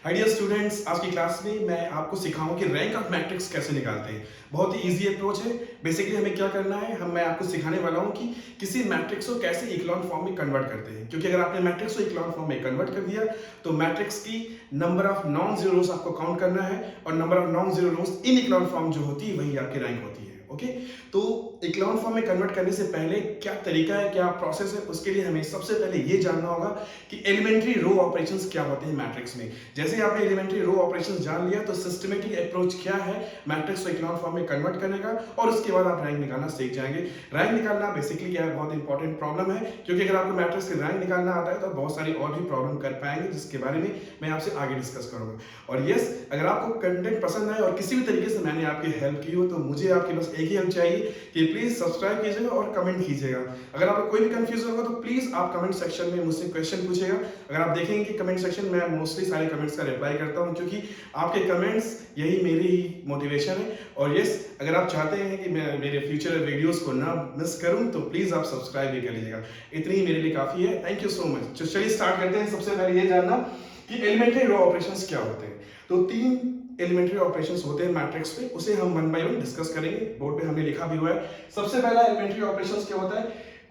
Hi dear students, आज की class में मैं आपको सिखाऊंगा कि रैंक ऑफ मैट्रिक्स कैसे निकालते हैं। बहुत ही इजी अप्रोच है। बेसिकली हमें क्या करना है, मैं आपको सिखाने वाला हूं कि किसी मैट्रिक्स को कैसे इक्लॉन फॉर्म में कन्वर्ट करते हैं। क्योंकि अगर आपने मैट्रिक्स को इक्लॉन फॉर्म में कन्वर्ट कर दिया तो मैट्रिक्स की number of non zero rows आपको काउंट करना है और number of non zero rows in echelon form जो होती है वही आपकी रैंक होती है। ओके, तो इक्लॉन फॉर्म में कन्वर्ट करने से पहले क्या तरीका है, क्या प्रोसेस है, उसके लिए हमें सबसे पहले ये जानना होगा कि एलिमेंट्री रो ऑपरेशंस क्या होते हैं मैट्रिक्स में। जैसे आपने एलिमेंट्री रो ऑपरेशंस जान लिया तो सिस्टमेटिक अप्रोच क्या है मैट्रिक्स को इक्लॉन फॉर्म में कन्वर्ट करने का, और उसके बाद आप रैंक निकालना सीख जाएंगे। रैंक निकालना बेसिकली क्या है, बहुत इंपॉर्टेंट प्रॉब्लम है, क्योंकि अगर आपको मैट्रिक्स की रैंक निकालना आता है तो बहुत सारी और भी प्रॉब्लम कर पाएंगे, जिसके बारे में मैं आपसे आगे डिस्कस करूंगा। और यस, अगर आपको कंटेंट पसंद आए और किसी भी तरीके से मैंने आपकी हेल्प की हो तो मुझे आपकी बस एक ही हेल्प चाहिए कि प्लीज सब्सक्राइब कीजिएगा और कमेंट कीजिएगा। अगर आपको कोई भी कंफ्यूजन होगा तो प्लीज आप कमेंट सेक्शन में मुझसे क्वेश्चन पूछिएगा। अगर आप देखेंगे कि कमेंट सेक्शन में मोस्टली सारे कमेंट्स का रिप्लाई करता हूं, क्योंकि आपके कमेंट्स यही मेरी ही मोटिवेशन है। और यस, अगर आप चाहते हैं कि मैं मेरे फ्यूचर वीडियोस को ना मिस करूं तो प्लीज आप सब्सक्राइब भी कर लीजिएगा। इतनी ही मेरे लिए काफी है। Thank you so much. तो चलिए स्टार्ट करते हैं। सबसे पहले ये जानना कि एलिमेंट्री रो ऑपरेशंस क्या होते हैं। तो तीन एलिमेंट्री ऑपरेशंस होते हैं मैट्रिक्स पे, उसे हम वन बाय वन डिस्कस करेंगे। बोर्ड पे हमने लिखा भी हुआ है। सबसे पहला एलिमेंट्री ऑपरेशंस क्या होता है,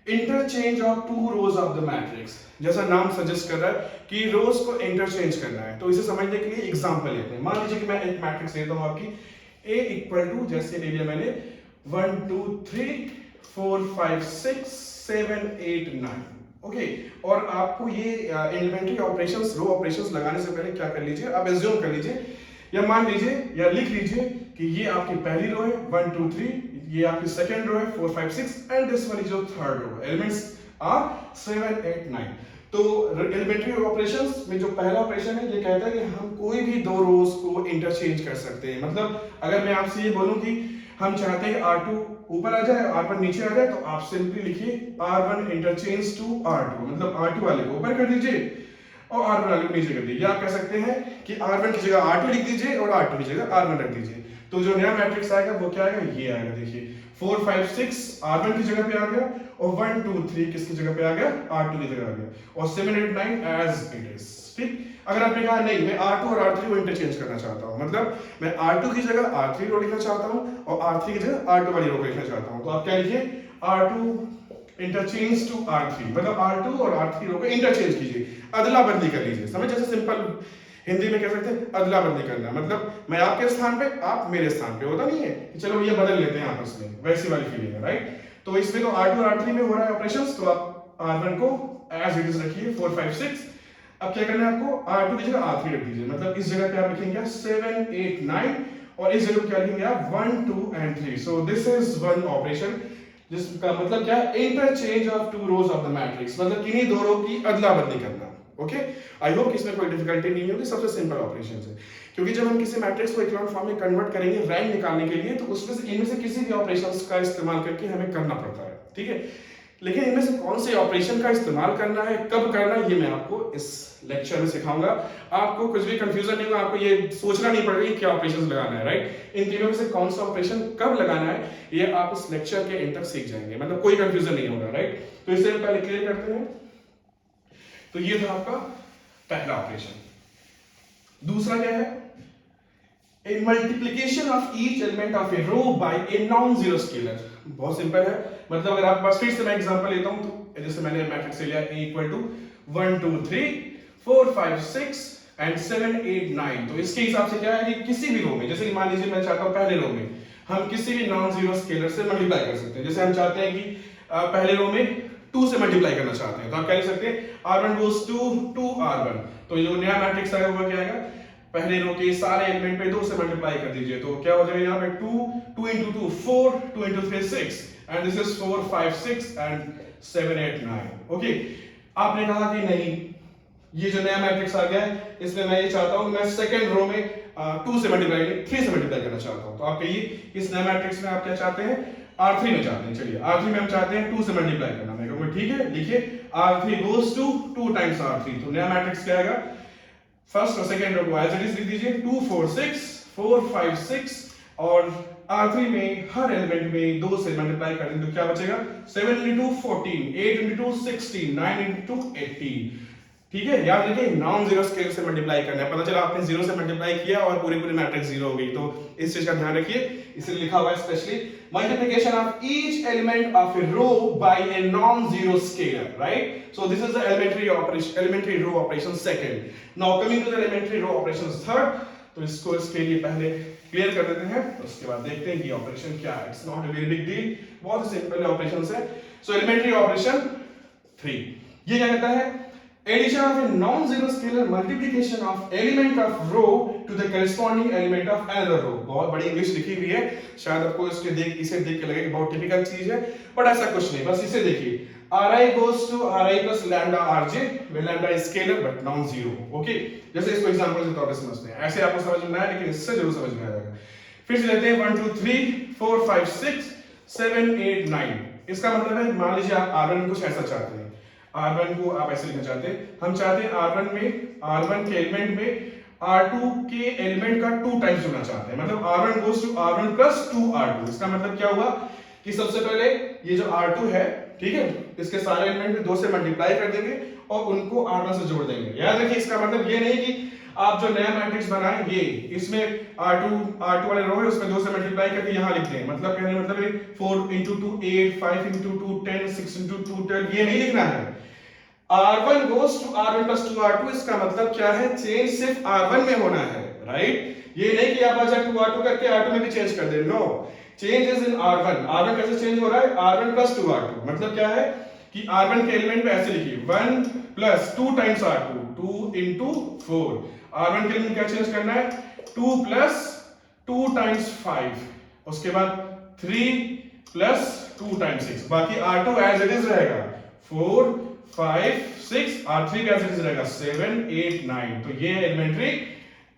interchange of two rows of the matrix. जैसा नाम सजेस्ट कर रहा है कि रोज को इंटरचेंज करना है, तो इसे समझने के लिए एग्जांपल लेते हैं। मान लीजिए कि मैं एक मैट्रिक्स लेता हूं आपकी A इक्वल टू, जैसे ले लिया मैंने 1 2 3 4 5 6 7 8 9। ओके, और आपको ये एलिमेंट्री ऑपरेशंस रो ऑपरेशंस लगाने से पहले क्या कर लीजिए, आप एज्यूम कर लीजिए या मान लीजिए या लिख लीजिए कि ये आपकी पहली रो है 1 2 3, ये आपकी सेकंड रो है 4 5 6 and this one is your third row. Elements are 7 8 9। तो एलिमेंट्री ऑपरेशंस में जो पहला ऑपरेशन है ये कहता है कि हम कोई भी दो रोज को इंटरचेंज कर सकते हैं। मतलब अगर मैं आपसे ये बोलूं कि हम चाहते हैं R2 ऊपर आ जाए, R1 नीचे आ जाए, तो आप सिंपली लिखिए R1 इंटरचेंज टू R2, मतलब R2 वाले को ऊपर कर दीजिए और R1 वाले को नीचे कर दीजिए। आप कह सकते हैं कि R1 की जगह R2 लिख दीजिए और R2 की जगह R1 रख दीजिए। तो जो नया मैट्रिक्स आएगा वो क्या आएगा, ये आएगा। देखिए 4 5 6 R1 की जगह पे आ गया और 1 2 3 किसकी जगह पे आ गया, R2 की जगह आ गया, और 7 8 9 एज इट इज। ठीक, अगर आपने कहा नहीं मैं R2 और R3 को इंटरचेंज करना चाहता हूं, मतलब मैं R2 की जगह R3 रो लिखना चाहता हूं और R3 की जगह R2 वाली रो लिखना चाहता हूं, तो आप क्या लिखिए, R2 इंटरचेंज टू R3, मतलब R2 और R3 रो को इंटरचेंज कीजिए, अदला बदली कर लीजिए। समझ, जैसे सिंपल हिंदी में कह सकते हैं अदला बदली करना, मतलब मैं आपके स्थान पे आप मेरे स्थान पे, होता नहीं है कि चलो ये बदल लेते हैं आपस में, वैसी वाली फीलिंग है, राइट। तो इसमें तो R2 और R3 में हो रहा है ऑपरेशंस, तो आप R1 को एज इट इज रखिए 4 5 6। अब क्या करना है आपको, R2 की जगह R3 रख दीजिए, मतलब इस जगह पे आप लिखेंगे 7 8 9 और इस जगह पे क्या लिखेंगे आप 1 2 and 3। So this is one operation, जिसका मतलब क्या है, interchange of two rows of the matrix, मतलब किन्हीं दो रो की अदला बदली करना। ओके, आई होप इसमें कोई डिफिकल्टी नहीं होगी, सबसे सिंपल ऑपरेशन है। क्योंकि जब हम किसी मैट्रिक्स को इक्लॉन फॉर्म में कन्वर्ट करेंगे रैंक निकालने के लिए, तो उसमें से इनमें से किसी भी ऑपरेशंस का इस्तेमाल करके हमें करना पड़ता है, ठीक है। लेकिन इनमें से कौन से ऑपरेशन का इस्तेमाल करना है, कब करना है, ये मैं आपको इस लेक्चर में सिखाऊंगा। आपको कुछ भी कंफ्यूजन नहीं होगा, आपको ये सोचना नहीं पड़ेगा कि क्या ऑपरेशन लगाना है, राइट। इन तीनों में से कौन सा ऑपरेशन कब लगाना है ये आप इस लेक्चर के एंड तक सीख जाएंगे, मतलब कोई कंफ्यूजन नहीं होगा, राइट। तो इसे हम पहले क्लियर करते हैं। तो ये था आपका पहला ऑपरेशन। दूसरा क्या है, a multiplication of each element of a row by a non-zero scalar। बहुत सिंपल है, मतलब अगर आप पास, फिर से मैं एग्जांपल लेता हूं, तो जैसे मैंने मैट्रिक्स ले लिया A इक्वल टू 1 2 3 4 5 6 एंड 7 8 9। तो इसके हिसाब से क्या है कि किसी भी रो में, जैसे मान लीजिए मैं चाहता हूं पहले रो में हम किसी भी नॉन जीरो स्केलर से मल्टीप्लाई कर सकते हैं। जैसे हम चाहते हैं कि पहले रो में 2 से मल्टीप्लाई करना चाहते हैं, तो आप क्या लिख सकते हैं, R1 goes to 2R1। तो जो नया मैट्रिक्स आएगा वो क्या आएगा, पहले रो के सारे एलिमेंट पे 2 से मल्टीप्लाई कर दीजिए, तो क्या हो जाएगा यहाँ पे 2 2 into 2 4 2 into 3 6 and this is 4 5 6 and 7 8 9। Okay, आपने कहा कि नहीं ये जो नया मैट्रिक्स आ गया है इसमें मैं ये चाहता हूं कि मैं सेकंड रो में 2 से मल्टीप्लाई 3 से मल्टीप्लाई करना चाहता हूं। तो आप कहिए इस नए मैट्रिक्स में आप क्या चाहते हैं, R3 में चाहते हैं। चलिए R3 में हम चाहते हैं 2 से मल्टीप्लाई करना। मैं कहूंगा ठीक है, लिखिए R3 goes to 2 times R3। तो नया मैट्रिक्स क्या आएगा, फर्स्ट और सेकंड रो को एज इट इज लिख दीजिए 2 4 6 4 5 6 और R3 में हर एलिमेंट में 2 से मल्टीप्लाई करें तो क्या बचेगा, 7 into 2 14 8 into 2 16 9 into 2 18। ठीक है, याद रखिए नॉन जीरो स्केलर से मल्टीप्लाई करना है। पता चला आपने जीरो से मल्टीप्लाई किया और पूरी पूरी मैट्रिक्स जीरो हो गई, तो इस चीज का ध्यान रखिए। इसलिए लिखा हुआ है specially multiplication of each element of a row by a non zero scalar, right? So this is the elementary row operation second. Now coming to the elementary row operation third, तो इसको इसके लिए पहले क्लियर कर देते हैं, उसके बाद देखते हैं कि ऑपरेशन क्या है। It's not a very big deal, बहुत ही सिंपल ऑपरेशंस है। सो एलिमेंट्री ऑपरेशन 3 ये क्या कहता है? Addition of a non-zero scalar multiplication of element of row to the corresponding element of another row। बहुत बड़ी इंग्लिश लिखी हुई है, शायद आपको इसे देख के लगे कि बहुत टिपिकल चीज है, बट ऐसा कुछ नहीं। बस इसे देखिए, Ri goes to Ri plus lambda Rj, where lambda is scalar but non-zero। Okay, जैसे इसको एग्जांपल के तौर पे समझते हैं, ऐसे आपको समझ में आया, लेकिन इससे जरूर समझ में आएगा। फिर से लेते हैं 1 2 3 4 5 6 7 8 9। इसका मतलब है, मान लीजिए आप R1 कुछ ऐसा चाहते हैं, R1 को आप ऐसे लिखना चाहते हैं, हम चाहते हैं R1 के एलिमेंट में R2 के एलिमेंट का 2 टाइम्स जोड़ना चाहते हैं, मतलब R1 goes to R1 plus 2R2। इसका मतलब क्या हुआ कि सबसे पहले ये जो R2 है, ठीक है, इसके सारे एलिमेंट में 2 से मल्टीप्लाई कर देंगे और उनको R1 से जोड़ देंगे। याद रखिए, इसका मतलब ये नहीं कि आप जो नया मैट्रिक्स बनाए ये इसमें R2 वाले रो है उसमें 2 से मल्टीप्लाई करके यहाँ लिख दें, मतलब कहने मतलब 4 into 2 8, 5 into 2 10, 6 into 2 12, ये नहीं लिखना है। R1 goes to R1 plus 2R2, इसका मतलब क्या है? चेंज सिर्फ R1 में होना है, राइट? ये नहीं कि आप अच्छा 2R2 करके R2 में भी चेंज कर दे, no, change is in R1। R1 कैसे चेंज हो रहा है? R1 plus 2R2, मतलब क्या है कि R1 के एलिमेंट में ऐसे लिखिए 1 plus 2 times R2, 2 into 4। R1 के एलिमेंट क्या चेंज करना है? 2 plus 2 times 5, उसके बाद 3 plus 2 times 6, बाकी R2 as it is रहेगा 4 5 6, R3 का एज रहेगा 7 8 9। तो ये एलिमेंट्री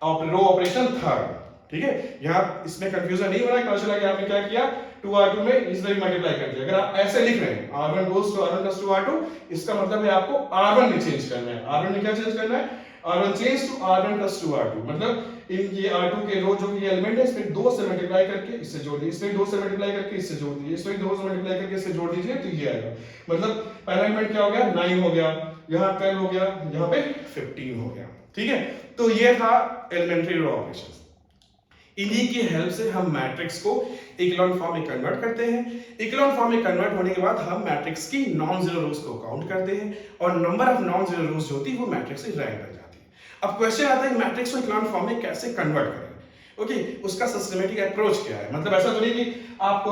रो ऑपरेशन थर्ड, ठीक है। यहाँ इसमें कंफ्यूजन नहीं हो रहा है, पता चला कि आपने क्या किया, 2R2 में इसमें मल्टीप्लाई कर दिया। अगर आप ऐसे लिख रहे हैं R1 goes to R1 plus 2R2, इसका मतलब है आपको R1 में चेंज करना है। R1 में क्या चेंज करना है? R1 change to R1 plus 2R2, मतलब इन ये R2 के रो जो ये एलिमेंट है, इसमें 2 से मल्टीप्लाई करके इससे जोड़ दीजिए, इसमें 2 से मल्टीप्लाई करके इससे जोड़ दीजिए, इसमें 2 से मल्टीप्लाई करके इससे जोड़ दीजिए, तो ये आएगा। मतलब पहला एलिमेंट क्या हो गया? 9 हो गया, यहाँ 12 हो गया, यहाँ पे 15 हो गया, ठीक है। तो ये था एलिमेंट्री रो ऑपरेशन। इन्हीं की हेल्प से हम मैट्रिक्स को इक्लोन फॉर्म में कन्वर्ट करते हैं। इक्लोन फॉर्म में कन्वर्ट होने के बाद हम मैट्रिक्स की नॉन जीरो रोज को काउंट करते हैं और नंबर ऑफ नॉन जीरो रोज जो होती है वो मैट्रिक्स से रैंक कर जाती है। अब क्वेश्चन आता है मैट्रिक्स को इक्लोन फॉर्म में कैसे कन्वर्ट करें। ओके, उसका सिस्टमेटिक अप्रोच क्या है? मतलब ऐसा तो नहीं कि आप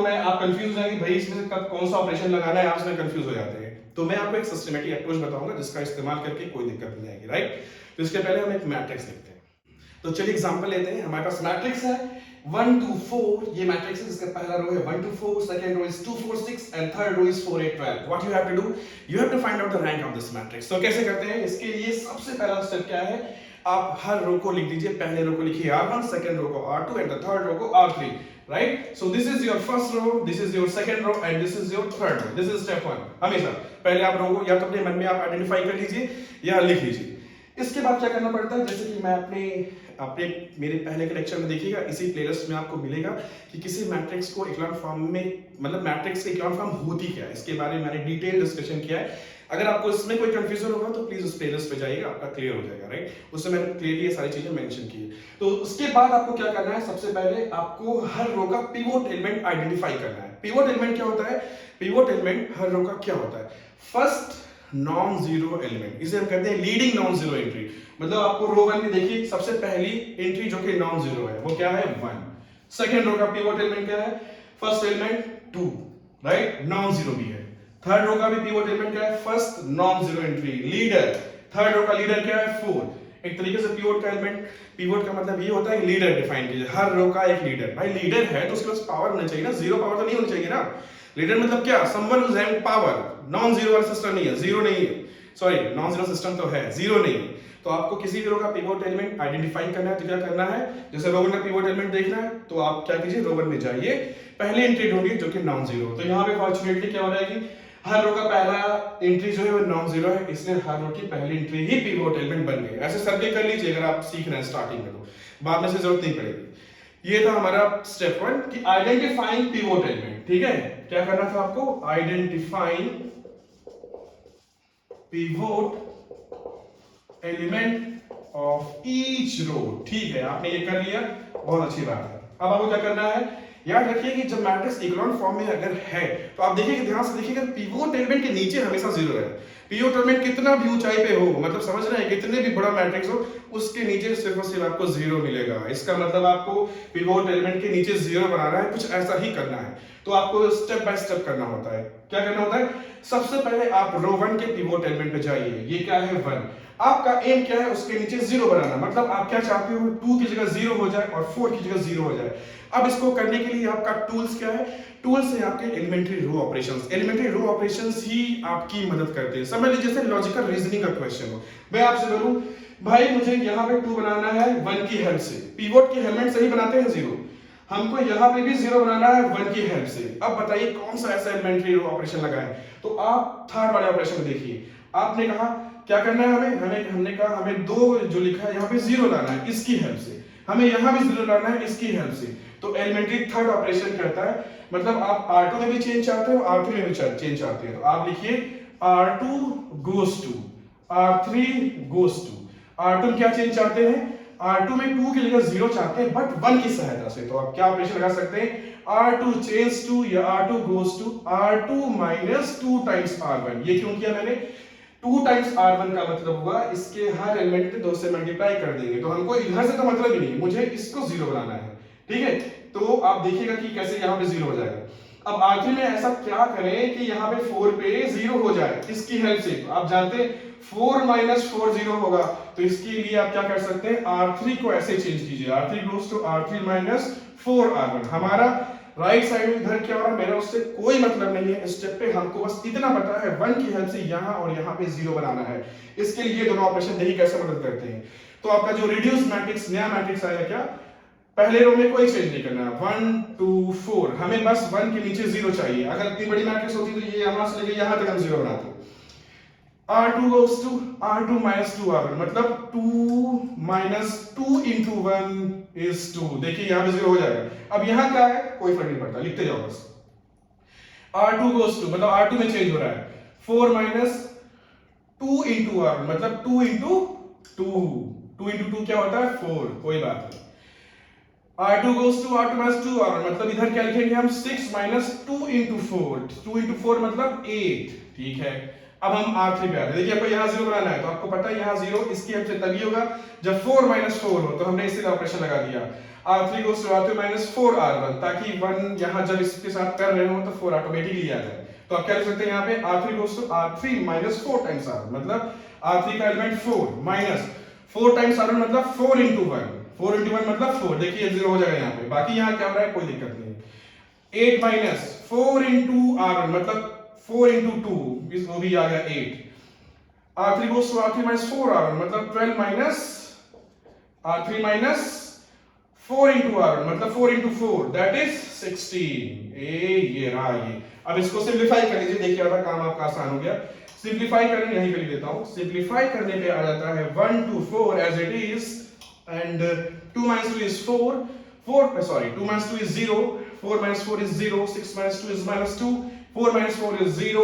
कंफ्यूज हैं कि भाई इसमें कब कौन सा ऑपरेशन लगाना है, आप इसमें कंफ्यूज हो जाते हैं। तो मैं आपको एक सिस्टमेटिक अप्रोच बताऊंगा जिसका इस्तेमाल करके कोई दिक्कत नहीं आएगी, राइट। तो इसके पहले हम एक मैट्रिक्स लिखते हैं। तो चलिए एग्जांपल लेते हैं। हमारे पास मैट्रिक्स है 1 2 4, ये मैट्रिक्स है जिसका पहला रो है 1 2 4, second row is 2 4 6 and third row is 4 8 12। What you have to do, you have to find out the rank of this matrix. तो कैसे करते हैं? इसके लिए सबसे पहला स्टेप क्या है, आप हर रो को लिख दीजिए। पहले रो को लिखिए R1, सेकंड रो को R2 and the third row को R3, right. So this is your first row, this is your second row and this is your third row. This is step 1। हमेशा पहले आप रो को या तो अपने मन में आप आइडेंटिफाई कर लीजिए या लिख लीजिए। इसके बाद क्या करना पड़ता है, जैसे कि मैं अपने मेरे पहले के लेक्चर में देखिएगा, इसी प्लेलिस्ट में आपको मिलेगा कि किसी मैट्रिक्स को इक्लोन फॉर्म में, मतलब मैट्रिक्स की इक्लोन फॉर्म होती क्या है, इसके बारे में मैंने डिटेल डिस्कशन किया है। अगर आपको इसमें कोई कंफ्यूजन होगा तो प्लीज उस प्लेलिस्ट पे जाइएगा, आपका क्लियर हो जाएगा, राइट। उसमें मैंने क्लियरली ये सारी चीजें मेंशन की है। तो उसके बाद आपको क्या करना है, सबसे पहले आपको हर रो का पिवोट एलिमेंट आइडेंटिफाई करना है। पिवोट एलिमेंट क्या होता है? पिवोट एलिमेंट हर रो का क्या होता है? फर्स्ट नॉन जीरो एलिमेंट, इसे हम कहते हैं लीडिंग नॉन जीरो एंट्री। मतलब आपको रो 1 में देखिए सबसे पहली एंट्री जो कि नॉन जीरो है वो क्या है? 1। सेकंड रो का पिवोट एलिमेंट क्या है? First element 2, right, non zero भी है। थर्ड रो का भी पिवोट एलिमेंट क्या है? First non zero entry, leader. Third row का लीडर क्या है? 4। एक तरीके से पिवोट का एलिमेंट, पिवोट का मतलब ये होता है लीडर डिफाइन कीजिए, हर रो का एक लीडर। भाई लीडर है तो उसके पास पावर होना चाहिए ना, जीरो पावर तो नहीं होनी चाहिए ना। लीडर मतलब क्या? Someone who have power. Non zero वाला सिस्टम नहीं है, जीरो नहीं है, सॉरी नॉन जीरो सिस्टम तो है, जीरो नहीं है। तो आपको किसी भी रो का पिवोट एलिमेंट आइडेंटिफाई करना है तो क्या करना है, जैसे रो 1 का पिवोट एलिमेंट देखना है तो आप क्या कीजिए, रो 1 में जाइए, पहली एंट्री ढूंढिए जो कि नॉन जीरो। तो यहाँ पे फॉर्चुनेटली क्या हो रहा है कि हर रो का पहला एंट्री जो है वो नॉन जीरो है, इसलिए हर रो की पहली एंट्री ही पिवोट एलिमेंट बन गई। ऐसे सर्वे कर लीजिए अगर आप सीख रहे हैं स्टार्टिंग में, तो बाद में से जरूरत नहीं पड़ेगी। ये था हमारा स्टेप 1 कि आइडेंटिफाइंग पिवोट एलिमेंट, ठीक है। क्या करना था आपको? Identifying pivot element of each row. ठीक है, आपने ये कर लिया, बहुत अच्छी बात है। अब आपको क्या करना है, याद रखिए कि जब मैट्रिक्स इकोलॉन फॉर्म में अगर है तो आप देखिए, ध्यान से देखिएगा, पिवोट एलिमेंट के नीचे हमेशा जीरो है। पिवोट एलिमेंट कितना भी ऊंचाई पे हो, मतलब समझ रहे हैं, कितने भी बड़ा मैट्रिक्स हो, उसके नीचे सिर्फ और सिर्फ आपको जीरो मिलेगा। इसका मतलब आपको पिवोट एलिमेंट के नीचे जीरो बनाना है, कुछ ऐसा ही करना है। तो आपको स्टेप बाय स्टेप करना होता है। क्या करना होता है, सबसे पहले आप रो 1 के पिवोट एलिमेंट पे जाइए। ये क्या है, 1। आपका एम क्या है, उसके नीचे जीरो बनाना। मतलब आप क्या चाहते हो, 2 की जगह जीरो हो जाए और 4 की जगह जीरो हो जाए। अब इसको करने के लिए आपका टूल्स क्या है, टूल्स है आपके elementary row operations. Elementary row operations ही आपकी मदद करते हैं। समझ लीजिए जैसे लॉजिकल रीजनिंग का क्वेश्चन हो, मैं आपसे बोलूं भाई मुझे यहाँ पे 2 बनाना है 1 की हेल्प से। पिवोट के एलिमेंट सही बनाते हैं जीरो, हमको यहाँ पे भी जीरो बनाना है 1 की हेल्प से। अब बताइए कौन सा ऐसा एलिमेंट्री रो ऑपरेशन लगा है। तो आप थर्ड वाले ऑपरेशन में देखिए, आपने कहा क्या करना है हमें हमने कहा हमें 2 जो लिखा है यहाँ पे जीरो लाना है इसकी हेल्प से, हमें यहाँ भी जीरो लाना है इसकी हेल्प से। तो एलिमेंट्री थर्ड ऑपरेशन कहता है, मतलब आप R2 में भी चेंज चाहते हो, R3 में भी चेंज चाहते हैं, तो आप लिखिए R2 goes to R3 goes to। R2 में क्या चेंज चाहते हैं, R2 में 2 की जगह 0 चाहते हैं बट 1 की सहायता से। तो आप क्या ऑपरेशन लगा सकते हैं, R2 change to या R2 goes to R2 minus 2 times R1। ये क्यों किया मैंने, 2 टाइम्स R1 का मतलब हुआ इसके हर एलिमेंट को 2 से मल्टीप्लाई कर देंगे, तो हमको इधर से तो मतलब ही नहीं, मुझे इसको जीरो बनाना है। ठीक है, तो आप देखिएगा कि कैसे यहाँ पे जीरो हो जाएगा। अब आखिर में ऐसा क्या करें कि यहाँ पे 4 पे जीरो हो जाए इसकी हेल्प से। तो आप जानते हैं 4 माइनस 4 जीरो होगा, तो इसके लिए आप क्या कर सकते हैं, R3 को ऐसे चेंज कीजिए, R3 goes to R3 minus 4R1। हमारा राइट साइड में इधर क्या हो रहा है, मेरा उससे कोई मतलब नहीं है। इस स्टेप पे हमको बस इतना पता है 1 की हेल्प से यहाँ और यहाँ पे जीरो बनाना है। इसके लिए ये दोनों ऑपरेशन देखिए कैसे मदद करते हैं। तो आपका जो रिड्यूस मैट्रिक्स नया मैट्रिक्स आएगा, क्या पहले रो में कोई चेंज नहीं करना, 1 2 4, हमें बस 1 के नीचे जीरो चाहिए। अगर इतनी बड़ी मैट्रिक्स होती तो ये यहाँ से लेके यहाँ तक हम जीरो बनाते। R2 goes to R2 minus 2R1, मतलब 2 minus 2 into 1 is 2। देखिए यहाँ पे जीरो हो जाएगा। अब यहाँ क्या है, कोई फर्क नहीं पड़ता, लिखते जाओ बस। R2 goes to मतलब R2 में चेंज हो रहा है, 4 minus 2 into R1, मतलब 2 into 2, 2 into 2 क्या होता है 4, कोई बात नहीं। R2 goes to R2 minus 2R1, मतलब इधर क्या लिखेंगे हम, 6 minus 2 into 4, 2 into 4 मतलब 8। ठीक है, अब हम R3 पे आते हैं। देखिए आपको यहाँ जीरो बनाना है, तो आपको पता है यहाँ जीरो इसकी हेल्प से तभी होगा जब 4 minus 4 हो, तो हमने इसीलिए ऑपरेशन लगा दिया। R3 goes to R3 minus 4R1, ताकि 1 यहाँ जब इसके साथ कर रहे हो तो 4 ऑटोमेटिकली आ जाए। तो आप क्या लिख सकते हैं यहाँ पे, R3 goes to R3 minus 4 times R1, मतलब R3 का एलिमेंट 4 माइनस 4 times R1 मतलब 4 into 1, 4 into 1 मतलब 4। देखिए जीरो हो जाएगा यहाँ पे, बाकी यहाँ क्या हो रहा है कोई दिक्कत नहीं। 8 minus 4 into R1 मतलब 4 into 2, इस वो भी आ गया 8। R3 goes to R3 minus 4R1 मतलब 12 minus R3 minus 4 into R1 मतलब 4 into 4 that is 16। ये रहा ये। अब इसको सिंप्लीफाई कर लीजिए, देखिए आधा काम आपका आसान हो गया। सिंप्लीफाई करने यहीं पे लिख देता हूं, सिंप्लीफाई करने पे आ जाता है 1 to 4 as it is and 2 minus 2 is 4, 2 minus 2 is 0, 4 minus 4 is 0, 6 minus 2 is minus 2, 4 minus 4 is 0,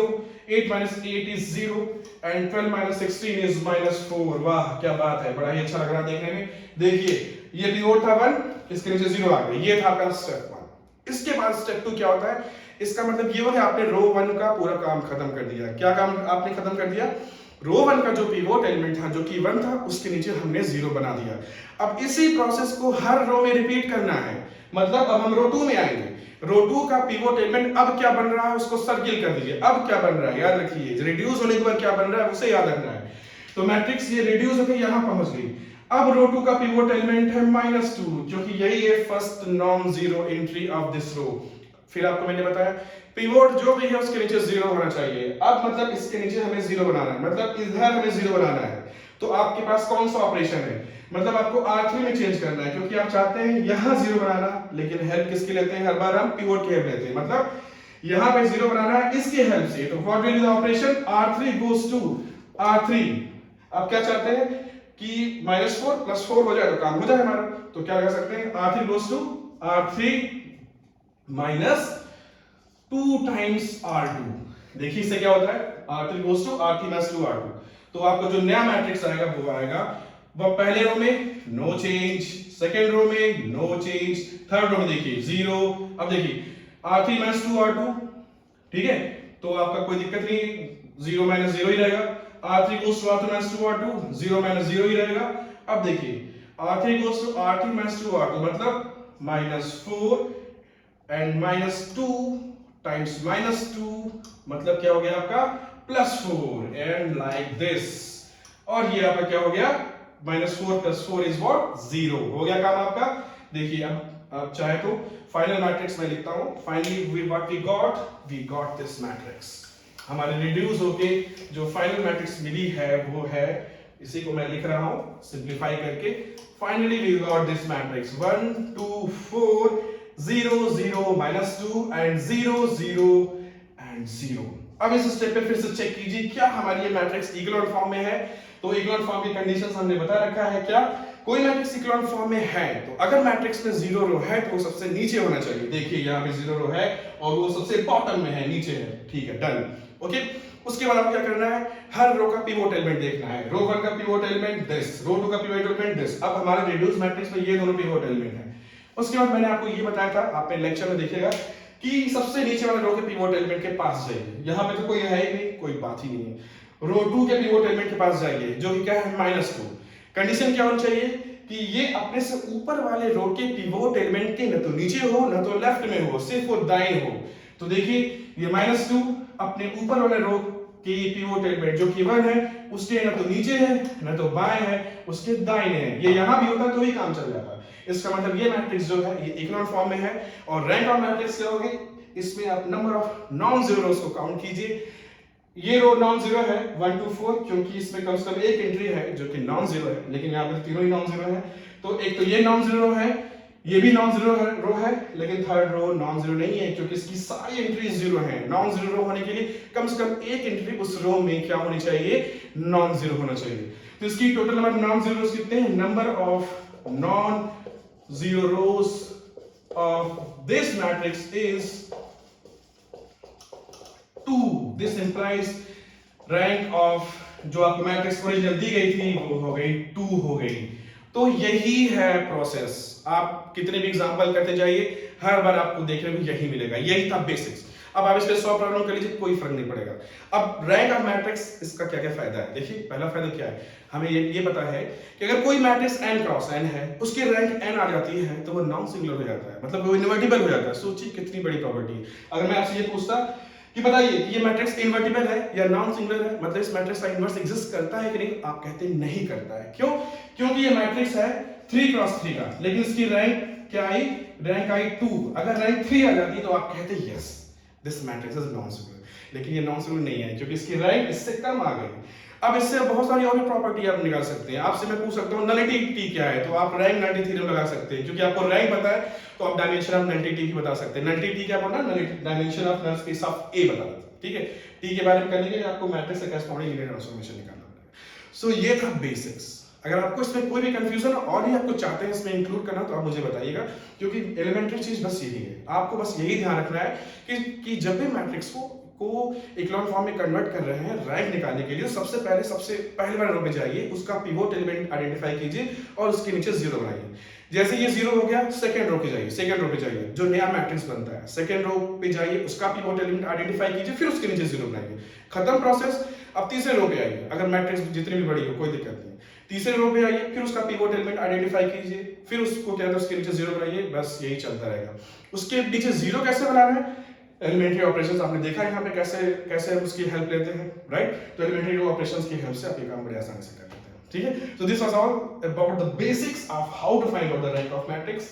8 minus 8 is 0 and 12 minus 16 is minus 4। वाह क्या बात है, बड़ा ही अच्छा लग रहा है देखने में। देखिए ये पिवोट था 1, इसके नीचे 0 आ गया, ये था आपका स्टेप 1। इसके बाद स्टेप 2 क्या होता है, इसका मतलब ये हो कि आपने रो 1 का पूरा काम खत्म कर दिया। क्या काम आपने खत्म कर दिया, रो 1 का जो पिवोट एलिमेंट था जो कि 1 था उसके नीचे हमने 0 बना दिया। अब इसी प्रोसेस को हर रो में रिपीट करना है, मतलब अब हम रो 2 में आएंगे। रो 2 का पिवोट एलिमेंट अब क्या बन रहा है उसको सर्किल कर दीजिए। अब क्या बन रहा है याद रखिए, रिड्यूस होने के बाद क्या बन रहा है उसे याद रखना है। तो मैट्रिक्स ये रिड्यूस होकर यहां पहुंच गई। अब रो 2 का पिवोट एलिमेंट है -2, क्योंकि यही है first non zero entry of this row. फिर आपको मैंने बताया पिवोट जो भी है उसके नीचे 0 होना चाहिए। अब मतलब इसके नीचे हमें 0 बनाना है, मतलब इधर हमें 0 बनाना है। तो आपके पास कौन सा ऑपरेशन है, मतलब आपको R3 में चेंज करना है, क्योंकि आप चाहते हैं यहां 0 बनाना, लेकिन हेल्प किसकी लेते हैं, हर बार हम पिवोट की हेल्प लेते हैं। मतलब यहां पे 0 बनाना है इसकी हेल्प से। तो what will be the operation, R3 goes to R3। आप क्या चाहते हैं कि -4 + 4 हो जाए तो काम हो जाए हमारा। तो क्या लगा सकते हैं, R3 goes to R3 minus 2 times R2। देखिए इससे क्या होता है, R3 goes to R3 minus 2 R2। तो आपका जो नया मैट्रिक्स आएगा वो आएगा, वह पहले रो में नो चेंज, सेकेंड रो में नो चेंज, थर्ड रो में देखिए जीरो। अब देखिए R3 माइनस 2 R2, ठीक है, तो आपका कोई दिक्कत नहीं, जीरो माइनस जीरो ही रहेगा। R3 goes to R2 minus 2 R2, zero minus zero ही रहेगा। अब देखिए R3 goes to R3 minus 2 R2 मतलब -4 एंड -2 टाइम्स -2 मतलब क्या हो गया आपका +4 एंड लाइक दिस। और ये आपका क्या हो गया, -4 + 4 इज व्हाट 0 हो गया काम आपका। देखिए अब आप चाहे तो फाइनल मैट्रिक्स में लिखता हूं, finally what we got this matrix. हमारे रिड्यूस होके जो फाइनल मैट्रिक्स मिली है वो है, इसी को मैं लिख रहा हूं सिंपलीफाई करके, finally we got this matrix 1 2 4 0 0 -2 and 0 0 and 0। अब इस स्टेप पे फिर से चेक कीजिए क्या हमारी ये मैट्रिक्स इक्लोन फॉर्म में है। तो इक्लोन फॉर्म की कंडीशंस हमने बता रखा है, क्या कोई मैट्रिक्स इक्लोन फॉर्म में है तो अगर मैट्रिक्स में 0 रो है तो वो सबसे नीचे होना चाहिए। देखिए यहाँ पे 0 रो है और वो सबसे बॉटम में है, नीचे है, ठीक है, डन, ओके। उसके बाद आपको क्या करना है, हर रो का पिवोट एलिमेंट देखना है। रो 1 का पिवोट एलिमेंट दिस, रो 2 का पिवोट एलिमेंट दिस। अब हमारा रिड्यूस मैट्रिक्स में ये दोनों पिवोट एलिमेंट है। उसके बाद मैंने आपको ये बताया था, आप लेक्चर में देखिएगा कि सबसे नीचे वाले रो के पिवोट एलिमेंट के पास जाइए। यहाँ पे तो कोई है ही नहीं, कोई बात ही नहीं है। रो 2 के पिवोट एलिमेंट के पास जाइए जो कि क्या है -2। कंडीशन क्या होनी चाहिए कि ये अपने से ऊपर वाले रो के पिवोट एलिमेंट के न तो नीचे हो न तो लेफ्ट में हो, सिर्फ वो दाएं हो। तो देखिए ये -2 अपने ऊपर वाले रो की पिवोट एलिमेंट जो कि 1 है उसके न तो नीचे है न तो बाएं है, उसके दाहिने है। ये यहां भी होता तो ही काम चल जाता। इसका मतलब ये मैट्रिक्स जो है ये इक्लोन फॉर्म में है। और रैंक ऑफ मैट्रिक्स क्या होगी, इसमें आप नंबर ऑफ नॉन जीरो रोज को काउंट कीजिए। ये रो नॉन जीरो है 1 2 4 क्योंकि इसमें कम से कम एक एंट्री है जो कि नॉन जीरो है, लेकिन यहाँ पे तीनों ही नॉन जीरो है। तो एक तो ये नॉन जीरो है, ये भी नॉन जीरो रो है, लेकिन थर्ड रो नॉन जीरो नहीं है क्योंकि इसकी सारी एंट्रीज जीरो हैं। नॉन जीरो रो होने के लिए कम से कम एक एंट्री उस रो में क्या होनी चाहिए, नॉन जीरो होना चाहिए। तो इसकी टोटल नंबर नॉन जीरो कितने हैं, number of non zero rose of this matrix is 2। This implies rank of जो आपको मैट्रिक्स ओरिजिनल दी गई थी वो हो गई 2 हो गई। तो यही है प्रोसेस। आप कितने भी एग्जांपल करते जाइए, हर बार आपको देखने को यही मिलेगा। यही था बेसिक्स। अब आप इसमें 100 प्रॉब्लम कर लीजिए, कोई फर्क नहीं पड़ेगा। अब रैंक ऑफ मैट्रिक्स, इसका क्या क्या फायदा है, देखिए पहला फायदा क्या है, हमें ये पता है कि अगर कोई मैट्रिक्स n क्रॉस n है, उसकी रैंक n आ जाती है तो वो नॉन सिंगुलर हो जाता है, मतलब वो इनवर्टिबल हो जाता है। सोचिए कितनी बड़ी प्रॉपर्टी है। अगर मैं आपसे ये पूछता कि बताइए कि ये मैट्रिक्स इनवर्टिबल है या नॉन सिंगुलर है, मतलब इस मैट्रिक्स का इनवर्स एग्जिस्ट करता है कि नहीं, आप कहते हैं नहीं करता है। क्यों? क्योंकि ये मैट्रिक्स है 3 क्रॉस 3 का, लेकिन इसकी रैंक क्या आई, रैंक आई 2। अगर रैंक 3 आ जाती तो आप कहते yes this matrix is non singular, लेकिन ये नॉन सिंगुलर नहीं है क्योंकि इसकी रैंक इससे कम आ गई। अब इससे बहुत सारी और भी प्रॉपर्टी आप निकाल सकते हैं। आपसे मैं पूछ सकता हूँ नलिटी टी क्या है, तो आप रैंक नलिटी थ्योरम लगा सकते हैं। क्योंकि आपको रैंक पता है तो आप डायमेंशन ऑफ नलिटी टी भी बता सकते हैं। नलिटी टी क्या बोलना, dimension of null space of A बता देते, ठीक है। टी के बारे में करने के लिए आपको मैट्रिक्स से करेस्पॉन्डिंग लीनियर ट्रांसफॉर्मेशन निकालना पड़ेगा। सो ये था बेसिक्स। अगर आपको इसमें कोई भी कंफ्यूजन और भी आपको चाहते हैं इसमें इंक्लूड करना तो आप मुझे बताइएगा, क्योंकि एलिमेंट्री चीज बस यही है। आपको बस यही ध्यान रखना है कि जब भी मैट्रिक्स को इक्लोन फॉर्म में कन्वर्ट कर रहे हैं रैंक निकालने के लिए, सबसे पहले वाले रो पे जाइए, उसका पिवोट एलिमेंट आइडेंटिफाई कीजिए और उसके नीचे 0 बनाइए। जैसे ये 0 हो गया, सेकंड रो पे जाइए जो नया मैट्रिक्स बनता है, सेकंड रो पे जाइए, उसका पिवोट एलिमेंट आइडेंटिफाई कीजिए, फिर उसके नीचे 0 बनाइए। खत्म प्रोसेस। अब तीसरे रो पे आइए, अगर मैट्रिक्स जितनी भी बड़ी हो कोई दिक्कत नहीं, तीसरे रो पे आइए, फिर उसका पिवोट एलिमेंट आइडेंटिफाई कीजिए, फिर उसको क्या है उसके नीचे 0 बनाइए, बस यही चलता रहेगा। उसके नीचे 0 कैसे बनाना है, एलिमेंट्री ऑपरेशंस आपने देखा यहाँ पे कैसे हम उसकी हेल्प लेते हैं, राइट। तो एलिमेंट्री ऑपरेशंस की हेल्प से आप ये काम बड़े आसानी से कर लेते हैं, ठीक है। So this was all about the basics of how to find out the rank of matrix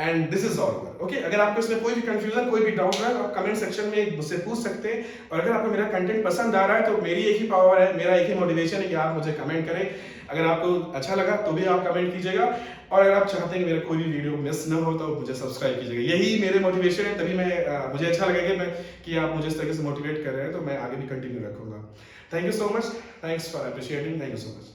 and this is all okay। अगर आपको इसमें कोई भी कंफ्यूजन, कोई भी डाउट है तो आप कमेंट सेक्शन में मुझसे पूछ सकते हैं। और अगर आपको मेरा कंटेंट पसंद आ रहा है तो मेरी एक ही पावर है, मेरा एक ही मोटिवेशन है कि आप मुझे कमेंट करें। अगर आपको अच्छा लगा तो भी आप कमेंट कीजिएगा, और अगर आप चाहते हैं कि मेरा कोई भी वीडियो मिस न हो तो मुझे सब्सक्राइब कीजिएगा। यही मेरे मोटिवेशन है, तभी मुझे अच्छा लगेगा कि आप मुझे इस तरीके से मोटिवेट कर रहे हैं, तो मैं आगे भी कंटिन्यू रखूंगा। Thank you so much, thanks for appreciating, thank you so much.